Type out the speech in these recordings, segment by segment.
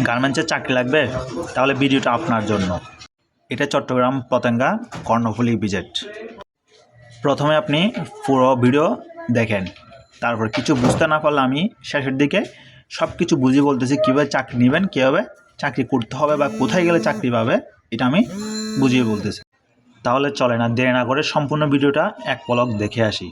গার্মেন্টসের চাকরি লাগবে? তাহলে ভিডিওটা আপনার জন্য। এটা চট্টগ্রাম পতেঙ্গা কর্ণফুলী ইপিজেড। প্রথমে আপনি পুরো ভিডিও দেখেন, তারপর কিছু বুঝতে না পারলে আমি শেষের দিকে সব কিছু বুঝিয়ে বলতেছি কীভাবে চাকরি নেবেন, কীভাবে চাকরি করতে হবে বা কোথায় গেলে চাকরি পাবে, এটা আমি বুঝিয়ে বলতেছি। তাহলে চলে না দেরি না করে সম্পূর্ণ ভিডিওটা এক পলক দেখে আসি।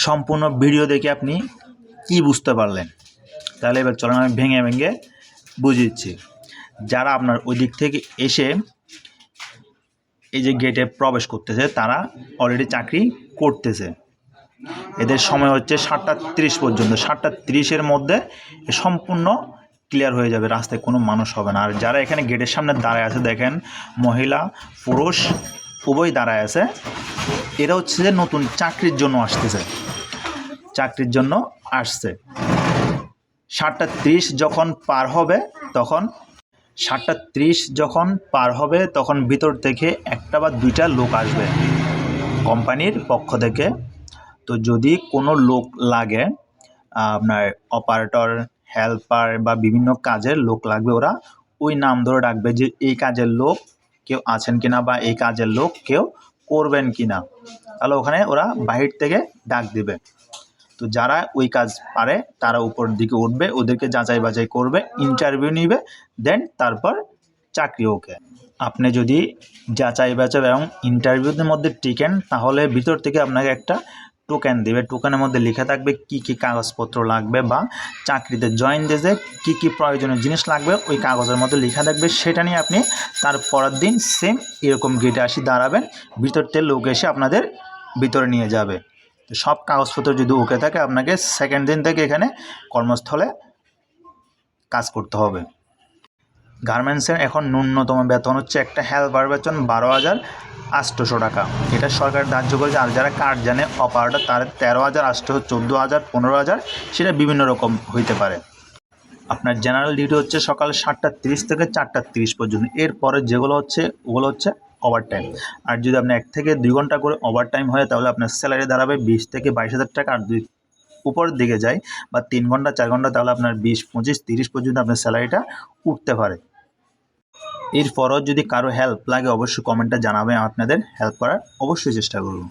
সম্পূর্ণ ভিডিও দেখে আপনি কি বুঝতে পারলেন? তাহলে এবার চলেন আমি ভেঙে ভেঙে বুঝিয়ে দিচ্ছি। যারা আপনার ওই দিক থেকে এসে এই যে গেটে প্রবেশ করতেছে, তারা অলরেডি চাকরি করতেছে। এদের সময় হচ্ছে 7:30 পর্যন্ত। 7:30-এর মধ্যে সম্পূর্ণ ক্লিয়ার হয়ে যাবে, রাস্তায় কোনো মানুষ হবে না। আর যারা এখানে গেটের সামনে দাঁড়ায় আছে দেখেন, মহিলা পুরুষ উভয় দাঁড়ায় আছে, এরা হচ্ছে যে নতুন চাকরির জন্য আসতেছে, চাকরির জন্য আসছে। 7:30 যখন পার হবে তখন 7:30 যখন পার হবে তখন ভিতর থেকে একটা বা দুইটা লোক আসবে কোম্পানির পক্ষ থেকে। তো যদি কোনো লোক লাগে, আপনার অপারেটর, হেল্পার বা বিভিন্ন কাজের লোক লাগবে, ওরা ওই নাম ধরে ডাকবে যে এই কাজের লোক কেউ আছেন কিনা বা এই কাজের লোক কেউ করবেন কিনা। তাহলে ওখানে ওরা বাহির থেকে ডাক দিবে। তো যারা ওই কাজ পারে তারা উপর দিকে উঠবে, ওদেরকে যাচাই বাছাই করবে, ইন্টারভিউ নিবে, দেন তারপর চাকরি ওকে। আপনি যদি যাচাই বাছাই এবং ইন্টারভিউর মধ্যে টিকেন তাহলে ভিতর থেকে আপনাকে একটা টোকেন দেবে। টোকেনের মধ্যে লেখা থাকবে কি কি কাগজপত্র লাগবে বা চাকরিতে জয়েন দিতে কি কি প্রয়োজনীয় জিনিস লাগবে, ওই কাগজের মধ্যে লেখা থাকবে। সেটা নিয়ে আপনি তার পরের দিন সেম এরকম গেটে আসি দাঁড়াবেন, ভিতর থেকে লোক এসে আপনাদের ভিতরে নিয়ে যাবে। তো সব কাগজপত্র যদি ওকে থাকে, আপনাকে সেকেন্ড দিন থেকে এখানে কর্মস্থলে কাজ করতে হবে। গার্মেন্টসের এখন ন্যূনতম বেতন হচ্ছে একটা হেল্পার বেতন 12,800 টাকা। এটা সরকার ধার্য করেছে। আর যারা কার্ড জানে অপারেটর, তার 13,800, 14,000, 15,000, সেটা বিভিন্ন রকম হইতে পারে। আপনার জেনারেল ডিউটি হচ্ছে সকাল 7:30 থেকে 4:30 পর্যন্ত। এরপরে যেগুলো হচ্ছে ওগুলো হচ্ছে ওভার টাইম। আর যদি আপনি 1 থেকে 2 ঘন্টা করে ওভার টাইম হয় তাহলে আপনার স্যালারি দাঁড়াবে 20 থেকে 22,000 টাকা। আর উপরের দিকে যায় বা 3 ঘন্টা 4 ঘন্টা তাহলে আপনার 20, 25, 30 পর্যন্ত আপনার স্যালারিটা উঠতে পারে। এরপরও যদি কারো হেল্প লাগে অবশ্যই কমেন্টে জানাবেন, আপনাদের হেল্প করার অবশ্যই চেষ্টা করব।